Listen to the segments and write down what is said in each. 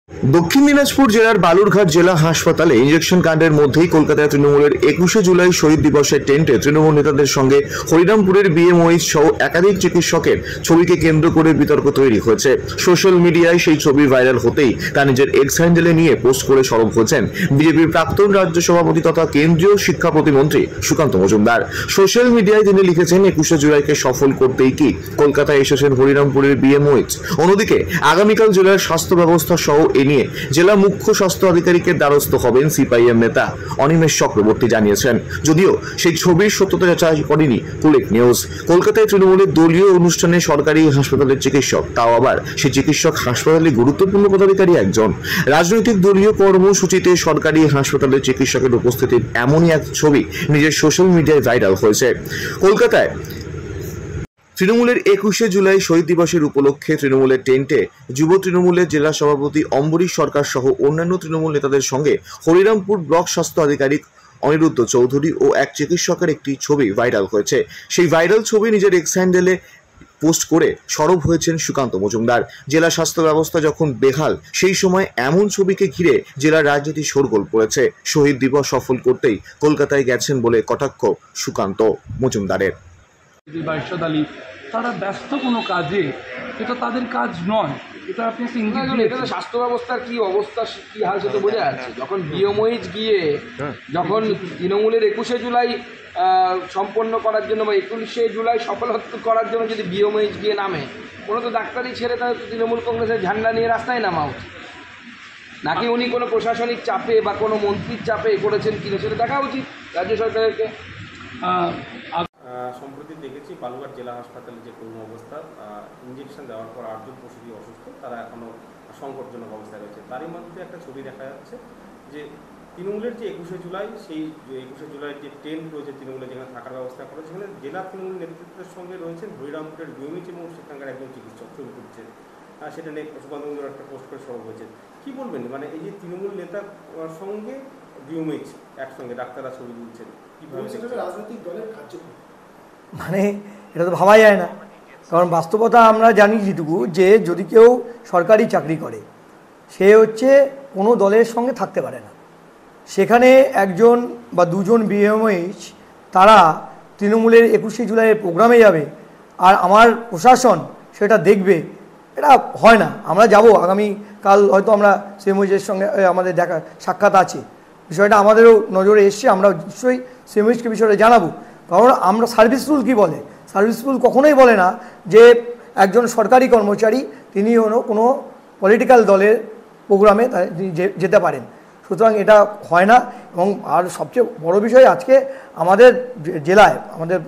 দক্ষিণ দিনাজপুর জেলার বালুরঘাট জেলা হাসপাতালে ইনজেকশন কাণ্ডের মধ্যেই কলকাতায় তৃণমূলের 21শে জুলাই শহীদ দিবসের টেন্টে তৃণমূল নেতাদের সঙ্গে হরিরামপুরের বিএমওএইচ সহ একাধিক চিকিৎসকের ছবিকে কেন্দ্র করে বিতর্ক তৈরি হয়েছে। সোশ্যাল মিডিয়ায় সেই ছবি ভাইরাল হতেই তা নিজের এক্স হ্যান্ডেলে নিয়ে পোস্ট করে সরব হয়েছেন বিজেপির প্রাক্তন রাজ্য সভাপতি তথা কেন্দ্রীয় শিক্ষা প্রতিমন্ত্রী সুকান্ত মজুমদার। সোশ্যাল মিডিয়ায় তিনি লিখেছেন, 21শে জুলাইকে সফল করতেই কি কলকাতায় এসেছেন হরিরামপুরের বিএমওএইচ। অন্যদিকে আগামীকাল জেলার স্বাস্থ্য ব্যবস্থা সহ এ নিয়ে জেলা মুখ্য স্বাস্থ্য আধিকারিকের দ্বারস্থ হবেন সিপিআইএম নেতা অনিমেষ চক্রবর্তী জানিয়েছেন। যদিও সেই ছবির সত্যতা যাচাই করেনি পুলিশ নিউজ। কলকাতায় তৃণমূলের দলীয় অনুষ্ঠানে সরকারি হাসপাতালের চিকিৎসক, তাও আবার সেই চিকিৎসক হাসপাতালে গুরুত্বপূর্ণ পদাধিকারী একজন। রাজনৈতিক দলীয় কর্মসূচিতে সরকারি হাসপাতালের চিকিৎসকের উপস্থিতির এমনই এক ছবি নিজের সোশ্যাল মিডিয়ায় ভাইরাল হয়েছে। কলকাতায় তৃণমূলের 21শে জুলাই শহীদ দিবসের উপলক্ষে তৃণমূলের টেন্টে যুব তৃণমূলের জেলা সভাপতি অম্বরীশ সরকার সহ অন্যান্য তৃণমূল নেতাদের সঙ্গে হরিরামপুর ব্লক স্বাস্থ্য আধিকারিক অনিরুদ্ধ চৌধুরী ও এক চিকিৎসকের একটি ছবি ভাইরাল হয়েছে। সেই ভাইরাল ছবি নিজের এক্স হ্যান্ডেলে পোস্ট করে সরব হয়েছেন সুকান্ত মজুমদার। জেলা স্বাস্থ্য ব্যবস্থা যখন বেহাল, সেই সময় এমন ছবিকে ঘিরে জেলার রাজনীতি শোরগোল পড়েছে। শহীদ দিবস সফল করতেই কলকাতায় গেছেন বলে কটাক্ষ সুকান্ত মজুমদারের। তারা ব্যস্ত কোনো কাজে, এটা তাদের কাজ নয়। এটা আপনি এটা স্বাস্থ্য ব্যবস্থার কি অবস্থা, কি হাল সেটা বোঝা যাচ্ছে। যখন বিএমওএইচ গিয়ে যখন তৃণমূলের 21শে জুলাই সম্পন্ন করার জন্য বা 21শে জুলাই সফলত্ব করার জন্য যদি বিএমওএইচ গিয়ে নামে, কোনো তো ডাক্তারি ছেড়ে তার তৃণমূল কংগ্রেসের ঝান্ডা নিয়ে রাস্তায় নামা উচিত, নাকি উনি কোনো প্রশাসনিক চাপে বা কোনো মন্ত্রীর চাপে করেছেন কিনা সেটা দেখা উচিত রাজ্য সরকারকে। সম্প্রতি দেখেছি বালুরঘাট জেলা হাসপাতালে যে করুণ অবস্থা, ইঞ্জেকশন দেওয়ার পর 8জন পশুটি অসুস্থ, তারা এখনও সংকটজনক অবস্থায় রয়েছে। তারই মধ্যে একটা ছবি দেখা যাচ্ছে যে তৃণমূলের যে 21শে জুলাই, সেই 21শে জুলাইয়ের যে টেন্ট রয়েছে তৃণমূলের, যেখানে থাকার ব্যবস্থা করে, সেখানে জেলা তৃণমূল নেতৃত্বের সঙ্গে রয়েছেন হরিরামপুরের বিএমওএইচ এবং সেখানকার একজন চিকিৎসক ছবি তুলছেন। সেটা নিয়ে সুকান্ত মজুমদার একটা পোস্ট করে সরব হয়েছে। কী বলবেন, মানে এই যে তৃণমূল নেতার সঙ্গে বিএমওএইচ একসঙ্গে ডাক্তাররা ছবি তুলছেন, কীভাবে রাজনৈতিক দলের কার্যক্রম, মানে এটা তো ভাবা যায় না। কারণ বাস্তবতা আমরা জানি যেটুকু, যে যদি কেউ সরকারি চাকরি করে সে হচ্ছে কোনো দলের সঙ্গে থাকতে পারে না। সেখানে একজন বা দুজন বিএমওএইচ তারা তৃণমূলের 21শে জুলাইয়ের প্রোগ্রামে যাবে আর আমার প্রশাসন সেটা দেখবে, এটা হয় না। আমরা যাব আগামীকাল, হয়তো আমরা সিএমওইচের সঙ্গে আমাদের দেখা সাক্ষাৎ আছে, বিষয়টা আমাদেরও নজরে এসছে। আমরা নিশ্চয়ই সিএমওইচকে বিষয়টা জানাবো। কারণ আমরা সার্ভিস রুল কী বলে, সার্ভিস রুল কখনোই বলে না যে একজন সরকারি কর্মচারী তিনি কোনো পলিটিক্যাল দলের প্রোগ্রামে যেতে পারেন। সুতরাং এটা হয় না। এবং আর সবচেয়ে বড় বিষয়, আজকে আমাদের জেলায়, আমাদের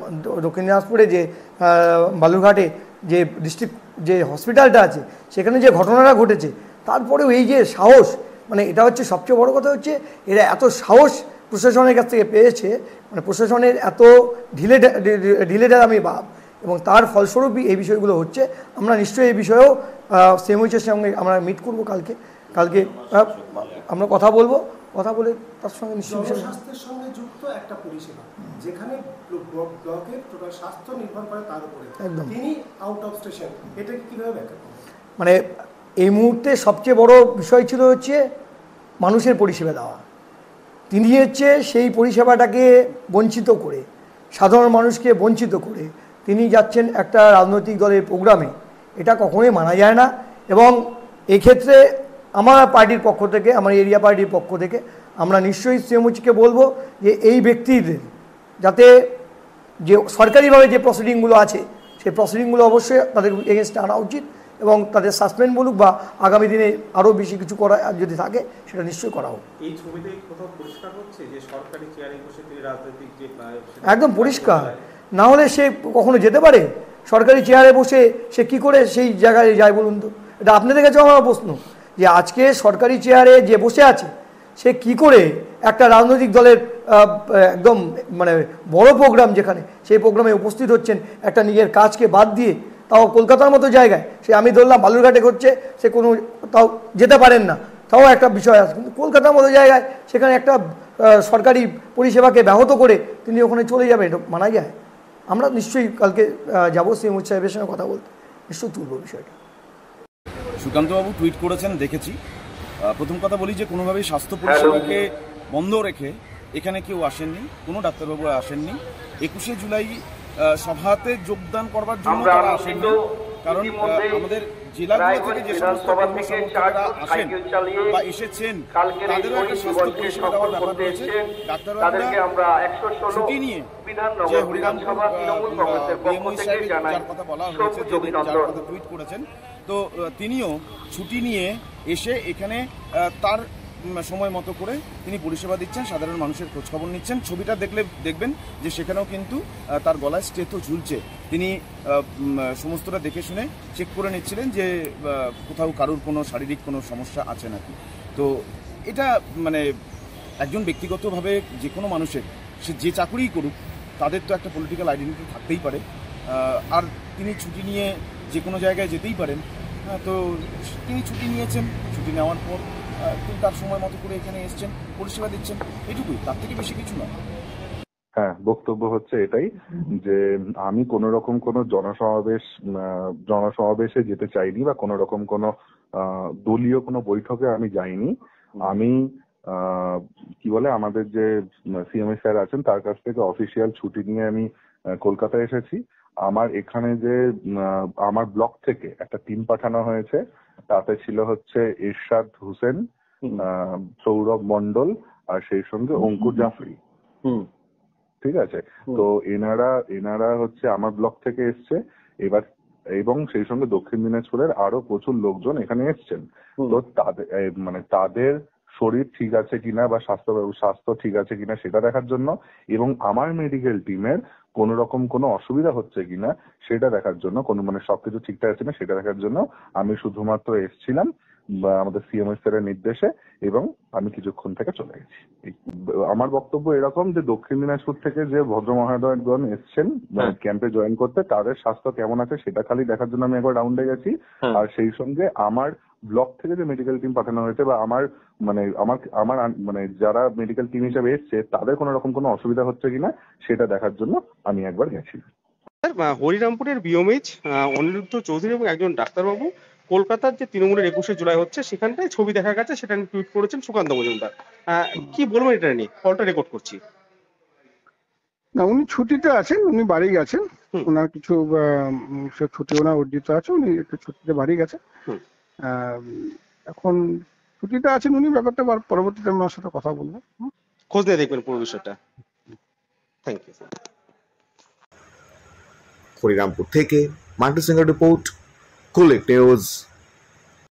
দক্ষিণ দিনাজপুরে যে বালুরঘাটে যে ডিস্ট্রিক্ট যে হসপিটালটা আছে, সেখানে যে ঘটনাটা ঘটেছে, তারপরেও এই যে সাহস, মানে এটা হচ্ছে সবচেয়ে বড় কথা, হচ্ছে এরা এত সাহস প্রশাসনের কাছ থেকে পেয়েছে, মানে প্রশাসনের এত ঢিলে আমি ভাব, এবং তার ফলস্বরূপই এই বিষয়গুলো হচ্ছে। আমরা নিশ্চয়ই এই বিষয়েও সিএমওইচের সঙ্গে আমরা মিট করবো কালকে আমরা কথা বলবো, কথা বলে তার সঙ্গে নিশ্চয়ই স্বাস্থ্যের সঙ্গে যুক্ত একটা পরিষেবা, যেখানে ব্লকের টোটাল স্বাস্থ্য নির্ভর করে তার উপরে, একদম তিনি আউট অফ স্টেশন, এটাকে কীভাবে ব্যাখ্যা করবেন? মানে এই মুহূর্তে সবচেয়ে বড় বিষয় ছিল হচ্ছে মানুষের পরিষেবা দেওয়া। তিনি হচ্ছে সেই পরিষেবাটাকে বঞ্চিত করে, সাধারণ মানুষকে বঞ্চিত করে তিনি যাচ্ছেন একটা রাজনৈতিক দলের প্রোগ্রামে। এটা কখনোই মানা যায় না। এবং এক্ষেত্রে আমার পার্টির পক্ষ থেকে, আমার এরিয়া পার্টির পক্ষ থেকে আমরা নিশ্চয়ই সিএমওইচকে বলবো যে এই ব্যক্তিদের যাতে যে সরকারিভাবে যে প্রসিডিংগুলো আছে, সেই প্রসিডিংগুলো অবশ্যই তাদের এগেনস্টে আনা উচিত, এবং তাদের সাসপেন্ড বলুক বা আগামী দিনে আরও বেশি কিছু করা যদি থাকে সেটা নিশ্চয়ই করা হোক। এই ছবিতে কোথাও পরিষ্কার হচ্ছে যে সরকারি চেয়ারে বসে তিনি রাজনৈতিক যে, একদম পরিষ্কার, না হলে সে কখনো যেতে পারে? সরকারি চেয়ারে বসে সে কি করে সেই জায়গায় যায় বলুন তো? এটা আপনাদের কাছে আমার প্রশ্ন, যে আজকে সরকারি চেয়ারে যে বসে আছে সে কি করে একটা রাজনৈতিক দলের একদম মানে বড় প্রোগ্রাম, যেখানে সেই প্রোগ্রামে উপস্থিত হচ্ছেন, একটা নিজের কাজকে বাদ দিয়ে, তাও কলকাতার মতো জায়গায়, সে আমি ধরলাম বালুরঘাটে করছে, সে কোনো তাও যেতে পারেন না, তাও একটা বিষয় আছে। কিন্তু কলকাতার মতো জায়গায় সেখানে একটা সরকারি পরিষেবাকে ব্যাহত করে তিনি ওখানে চলে যাবে, এটা মানা যায়? আমরা নিশ্চয়ই কালকে যাবো সিএমওইচ সাহেবের সঙ্গে কথা বলতে, নিশ্চয়ই তুলব বিষয়টা। সুকান্তবাবু টুইট করেছেন দেখেছি, প্রথম কথা বলি যে কোনোভাবেই স্বাস্থ্য পরিষেবাকে বন্ধ রেখে এখানে কেউ আসেননি, কোনো ডাক্তারবাবুরা আসেননি। 21শে জুলাই সভাতে যোগদান করবার জন্য তারা আসেননি, কারণ আমাদের জেলাগুলো থেকে যে সমস্ত কর্মসংস্থানরা আসেন বা এসেছেন তাদেরও একটা স্বাস্থ্য পরিষেবা দেওয়ার ব্যাপার রয়েছে। ডাক্তারবাবুরা ছুটি নিয়ে যে হরিরামপুর বিএমওই সাহেব যার কথা বলা হয়েছে, যার কথা টুইট করেছেন, তো তিনিও ছুটি নিয়ে এসে এখানে তার সময় মতো করে তিনি পরিষেবা দিচ্ছেন, সাধারণ মানুষের খোঁজখবর নিচ্ছেন। ছবিটা দেখলে দেখবেন যে সেখানেও কিন্তু তার গলায় স্টেথো ঝুলছে। তিনি সমস্তটা দেখে শুনে চেক করে নিচ্ছিলেন যে কোথাও কারুর কোনো শারীরিক কোনো সমস্যা আছে নাকি। তো এটা মানে একজন ব্যক্তিগতভাবে যে কোনো মানুষের, সে যে চাকরিই করুক, তাদের তো একটা পলিটিক্যাল আইডেন্টিটি থাকতেই পারে। আর তিনি ছুটি নিয়ে যে কোনো জায়গায় যেতেই পারেন। তো তিনি ছুটি নিয়েছেন, ছুটি নেওয়ার পর তিনি তার সময় মতো করে এখানে এসছেন, পরিষেবা দিচ্ছেন, এটুকুই, তার থেকে বেশি কিছু নয়। হ্যাঁ, বক্তব্য হচ্ছে এটাই যে আমি কোনো রকম কোনো জনসমাবেশে যেতে চাইনি বা কোনো রকম কোনো দলীয় কোনো বৈঠকে আমি যাইনি। আমি কি বলে আমাদের যে সিএমএ স্যার আছেন তার কাছ থেকে অফিসিয়াল ছুটি নিয়ে আমি কলকাতায় এসেছি। আমার এখানে যে আমার ব্লক থেকে একটা টিম পাঠানো হয়েছে, তাতে ছিল হচ্ছে ইরশাদ হোসেন, সৌরভ মন্ডল আর সেই সঙ্গে অঙ্কুর জাফরি। ঠিক আছে, তো এনারা হচ্ছে আমার ব্লক থেকে এসছে এবার, এবং সেই সঙ্গে দক্ষিণ দিনাজপুরের আরো প্রচুর লোকজন এখানে এসছেন। তো তাদের শরীর ঠিক আছে কিনা বা স্বাস্থ্য ঠিক আছে কিনা সেটা দেখার জন্য, এবং আমার মেডিকেল টিমের কোন রকম কোনো অসুবিধা হচ্ছে কিনা সেটা দেখার জন্য, সবকিছু ঠিকঠাক আছে না সেটা দেখার জন্য আমি শুধুমাত্র এসেছিলাম আমাদের সিএমএস স্যারের নির্দেশে, এবং আমি কিছুক্ষণ থেকে চলে গেছি। আমার বক্তব্য এরকম যে দক্ষিণ দিনাজপুর থেকে যে ভদ্র মহোদয়গণ এসছেন ক্যাম্পে জয়েন করতে, তাদের স্বাস্থ্য কেমন আছে সেটা খালি দেখার জন্য আমি একবার রাউন্ডে গেছি। আর সেই সঙ্গে আমার ব্লক থেকে যে মেডিকেল টিম পাঠানো হয়েছে বা আমার যারা মেডিকেল টিম হিসেবে এসছে তাদের কোনো রকম কোনো অসুবিধা হচ্ছে কিনা সেটা দেখার জন্য আমি একবার গেছি। হরিরামপুরের বিএমএইচ অনিরুদ্ধ চৌধুরী এবং একজন ডাক্তারবাবু কলকাতার যে তৃণমূলের 21শে জুলাই হচ্ছে সেখানটায় ছবি দেখা গেছে, সেটা নিয়ে টুইট করেছেন সুকান্ত মজুমদার। কি বলবেন এটা নিয়ে? কলটা রেকর্ড করছি। না, উনি ছুটিতে আছেন, উনি বাড়ি গেছেন, ওনার কিছু ছুটি ওনার অর্জিত আছে, উনি একটু ছুটিতে বাড়ি গেছেন। এখন ছুটিতে আছেন উনি, ব্যাপারটা পরবর্তীতে ওনার সাথে কথা বলবেন, খোঁজ নিয়ে দেখবেন পুরো বিষয়টা। Thank you. হরিরামপুর থেকে মান্টু সিংহের রিপোর্ট, কুলিক নিউজ।